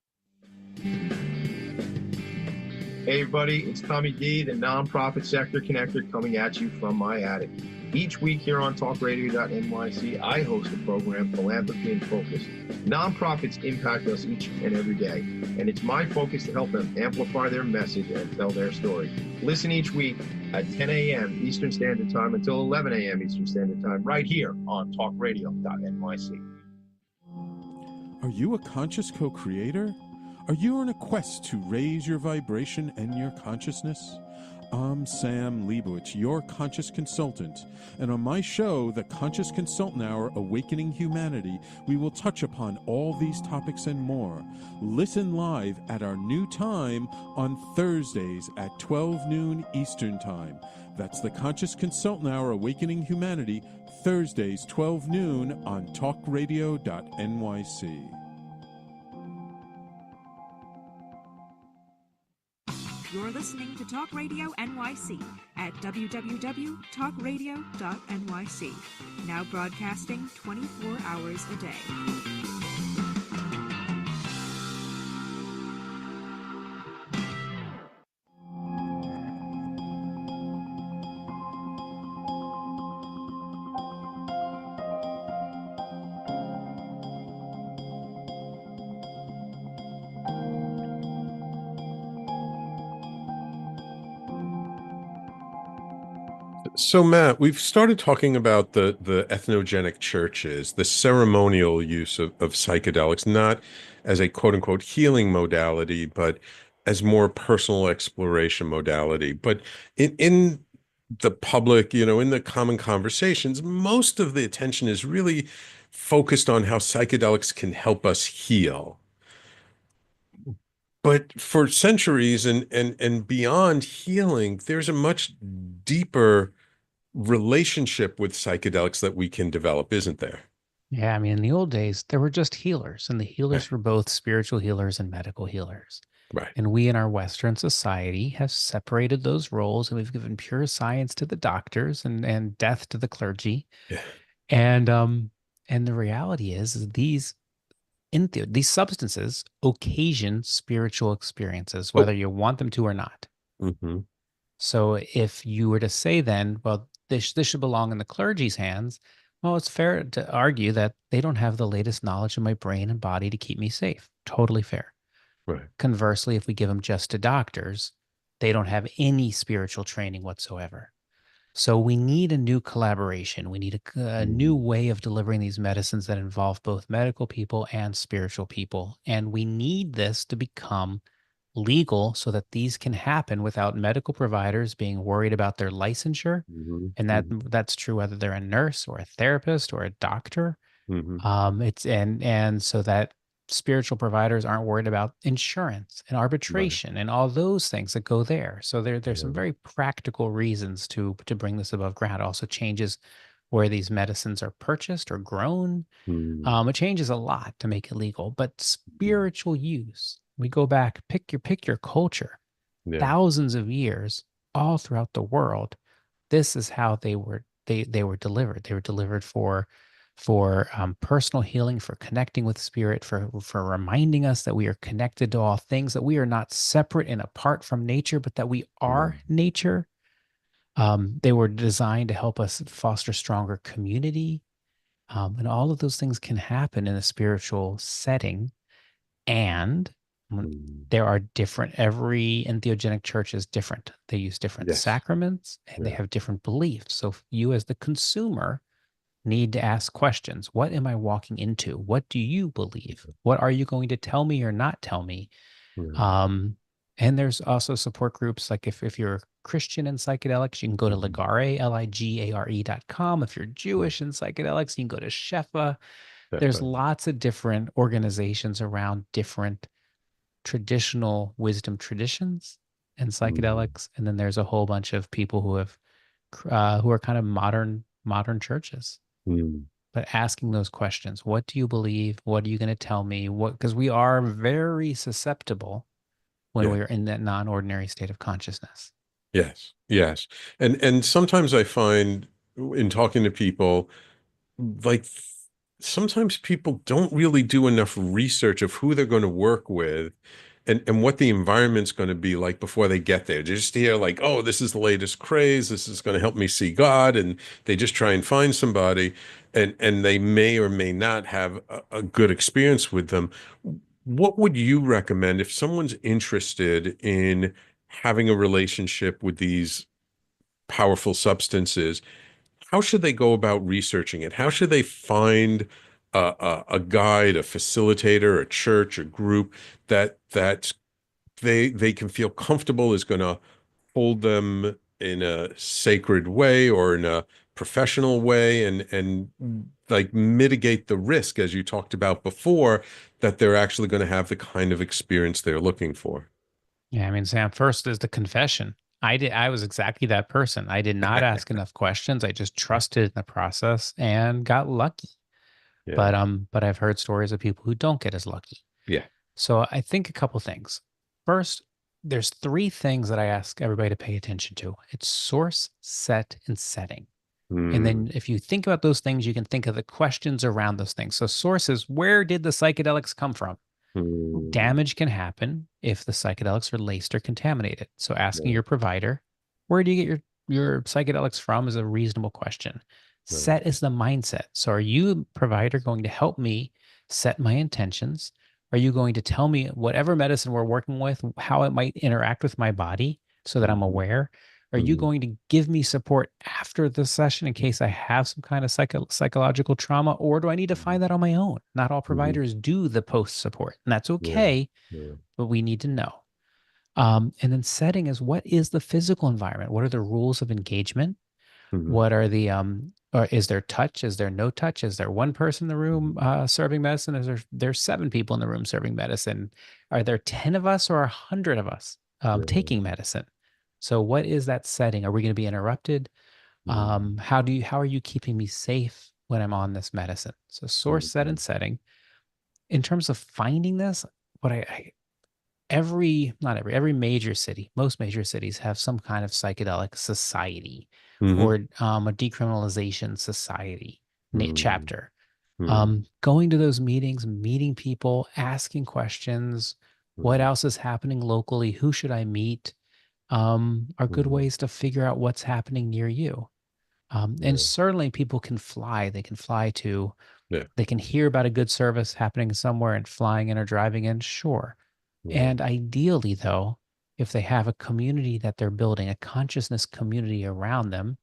Hey everybody, it's Tommy D, the nonprofit sector connector, coming at you from my attic. Each week here on talkradio.nyc, I host a program, Philanthropy in Focus. Nonprofits impact us each and every day, and it's my focus to help them amplify their message and tell their story. Listen each week at 10 a.m. Eastern Standard Time until 11 a.m. Eastern Standard Time, right here on talkradio.nyc. Are you a conscious co-creator? Are you on a quest to raise your vibration and your consciousness? I'm Sam Leibowitz, your conscious consultant, and on my show, The Conscious Consultant Hour, Awakening Humanity, we will touch upon all these topics and more. Listen live at our new time on Thursdays at 12 noon Eastern Time. That's The Conscious Consultant Hour, Awakening Humanity, Thursdays 12 noon on talkradio.nyc. You're listening to Talk Radio NYC at www.talkradio.nyc. Now broadcasting 24 hours a day. So, Matt, we've started talking about the ethnogenic churches, the ceremonial use of psychedelics, not as a quote unquote healing modality, but as more personal exploration modality. But in the public, you know, in the common conversations, most of the attention is really focused on how psychedelics can help us heal. But for centuries and beyond healing, there's a much deeper relationship with psychedelics that we can develop, isn't there? Yeah, I mean, in the old days, there were just healers, and the Right. healers were both spiritual healers and medical healers. Right. And we in our Western society have separated those roles, and we've given pure science to the doctors and death to the clergy. Yeah. And the reality is these substances occasion spiritual experiences, Oh. whether you want them to or not. Mm-hmm. So if you were to say then, well, this should belong in the clergy's hands, well, it's fair to argue that they don't have the latest knowledge of my brain and body to keep me safe. Totally fair. Right. Conversely, if we give them just to doctors, they don't have any spiritual training whatsoever. So we need a new collaboration. We need a new way of delivering these medicines that involve both medical people and spiritual people. And we need this to become legal so that these can happen without medical providers being worried about their licensure. And that's true whether they're a nurse or a therapist or a doctor. It's and so that spiritual providers aren't worried about insurance and Right. arbitration and all those things that go there. So there's some Yeah. very practical reasons to bring this above ground. It also changes where these medicines are purchased or grown. It changes a lot to make it legal, but spiritual use, we go back, pick your culture, Yeah. thousands of years all throughout the world. This is how they were delivered. They were delivered for personal healing, for connecting with spirit, for reminding us that we are connected to all things, that we are not separate and apart from nature, but that we are nature. They were designed to help us foster stronger community. And all of those things can happen in a spiritual setting. And there are different, every entheogenic church is different. They use different Yes. sacraments and they Yeah. have different beliefs. So if you as the consumer need to ask questions. What am I walking into? What do you believe? What are you going to tell me or not tell me? Um, and there's also support groups. Like if you're a Christian in psychedelics, you can go to Ligare, ligare.com. If you're Jewish in psychedelics, you can go to Shefa. There's Definitely. lots of different organizations around different traditional wisdom traditions and psychedelics. And then there's a whole bunch of people who are kind of modern churches. But asking those questions, what do you believe? What are you going to tell me? What, because we are very susceptible when Yeah. we're in that non-ordinary state of consciousness. Yes. Yes. And sometimes I find in talking to people, like sometimes people don't really do enough research of who they're going to work with and what the environment's going to be like before they get there. They just hear like, oh, this is the latest craze. This is going to help me see God. And they just try and find somebody and they may or may not have a good experience with them. What would you recommend if someone's interested in having a relationship with these powerful substances? How should they go about researching it? How should they find a guide, a facilitator, a church, a group that they can feel comfortable is going to hold them in a sacred way or in a professional way and like mitigate the risk, as you talked about before, that they're actually going to have the kind of experience they're looking for? Yeah, I mean, Sam, first is the confession. I was exactly that person. I did not ask enough questions. I just trusted in the process and got lucky. Yeah. But I've heard stories of people who don't get as lucky. Yeah. So I think a couple things. First, there's three things that I ask everybody to pay attention to. It's source, set, and setting. And then if you think about those things, you can think of the questions around those things. So source is, where did the psychedelics come from? Damage can happen if the psychedelics are laced or contaminated. So asking your provider, where do you get your psychedelics from, is a reasonable question. Set is the mindset. So are you, provider, going to help me set my intentions? Are you going to tell me whatever medicine we're working with, how it might interact with my body so that I'm aware? Are you going to give me support after the session in case I have some kind of psychological trauma, or do I need to find that on my own? Not all providers do the post support, and that's okay, but we need to know. And then setting is, what is the physical environment? What are the rules of engagement? What are the or is there touch? Is there no touch? Is there one person in the room serving medicine? Is there's seven people in the room serving medicine? Are there 10 of us or 100 of us taking medicine? So what is that setting? Are we going to be interrupted? How are you keeping me safe when I'm on this medicine? So source, set, and setting. In terms of finding this, what every major city, most major cities have some kind of psychedelic society or a decriminalization society chapter. Going to those meetings, meeting people, asking questions, what else is happening locally? Who should I meet? Are good ways to figure out what's happening near you. And certainly people can fly. They can fly to, they can hear about a good service happening somewhere and flying in or driving in, sure. And ideally, though, if they have a community that they're building, a consciousness community around them,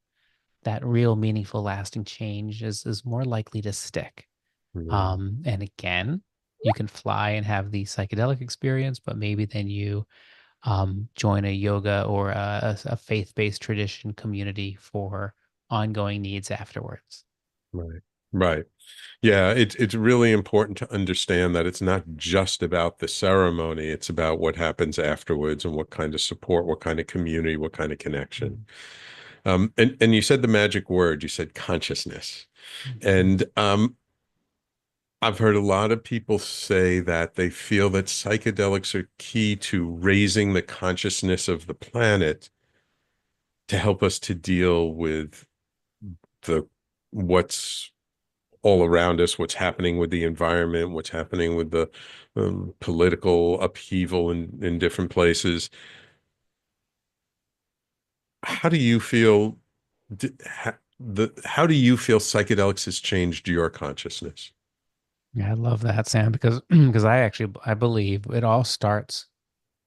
that real meaningful lasting change is more likely to stick. And again, you can fly and have the psychedelic experience, but maybe then you join a yoga or a faith-based tradition community for ongoing needs afterwards. Right. Right. Yeah, it's really important to understand that it's not just about the ceremony, it's about what happens afterwards and what kind of support, what kind of community, what kind of connection. And you said the magic word, you said consciousness. And I've heard a lot of people say that they feel that psychedelics are key to raising the consciousness of the planet to help us to deal with the what's all around us, what's happening with the environment, what's happening with the political upheaval in different places. How do you feel? How do you feel psychedelics has changed your consciousness? Yeah, I love that, Sam, because I believe it all starts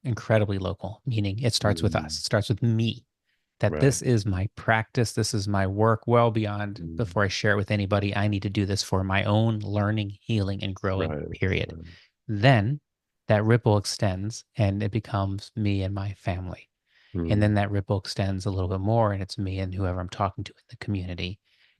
incredibly local, meaning it starts with us. It starts with me. That Right. this is my practice, this is my work, well beyond before I share it with anybody. I need to do this for my own learning, healing, and growing, Right. period. Right. Then that ripple extends and it becomes me and my family. And then that ripple extends a little bit more and it's me and whoever I'm talking to in the community.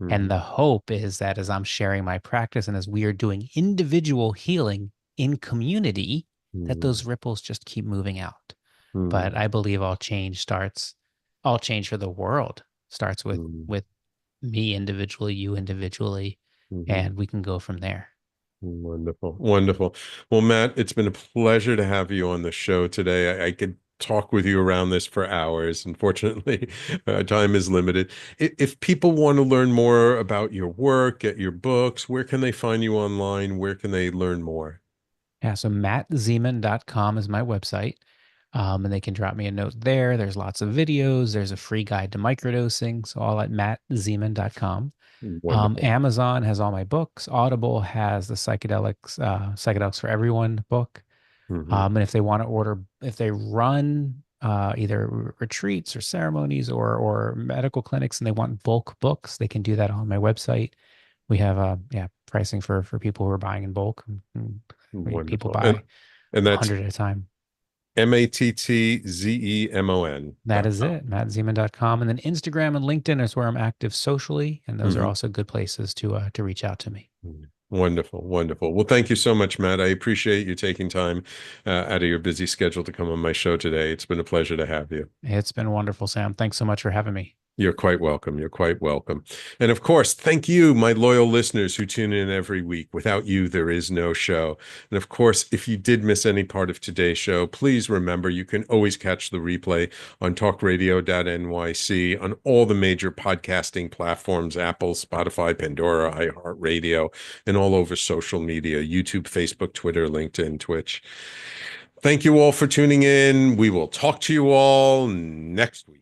And the hope is that as I'm sharing my practice and as we are doing individual healing in community, that those ripples just keep moving out. But I believe all change for the world starts with me individually, you individually, and we can go from there. Wonderful. Wonderful. Well, Matt, it's been a pleasure to have you on the show today. I could talk with you around this for hours. Unfortunately, time is limited. If people want to learn more about your work, get your books, where can they find you online? Where can they learn more? Yeah, so mattzemon.com is my website. And they can drop me a note there. There's lots of videos. There's a free guide to microdosing. So all at mattzemon.com. Wonderful. Amazon has all my books. Audible has the Psychedelics for Everyone book. And if they want to order, if they run either retreats or ceremonies or medical clinics and they want bulk books, they can do that on my website. We have pricing for people who are buying in bulk. People Wonderful. buy And that's 100 at a time. MATTZEMON. That is it, mattzemon.com. And then Instagram and LinkedIn is where I'm active socially. And those are also good places to reach out to me. Wonderful. Wonderful. Well, thank you so much, Matt. I appreciate you taking time out of your busy schedule to come on my show today. It's been a pleasure to have you. It's been wonderful, Sam. Thanks so much for having me. You're quite welcome. You're quite welcome. And of course, thank you, my loyal listeners who tune in every week. Without you, there is no show. And of course, if you did miss any part of today's show, please remember you can always catch the replay on talkradio.nyc on all the major podcasting platforms, Apple, Spotify, Pandora, iHeartRadio, and all over social media, YouTube, Facebook, Twitter, LinkedIn, Twitch. Thank you all for tuning in. We will talk to you all next week.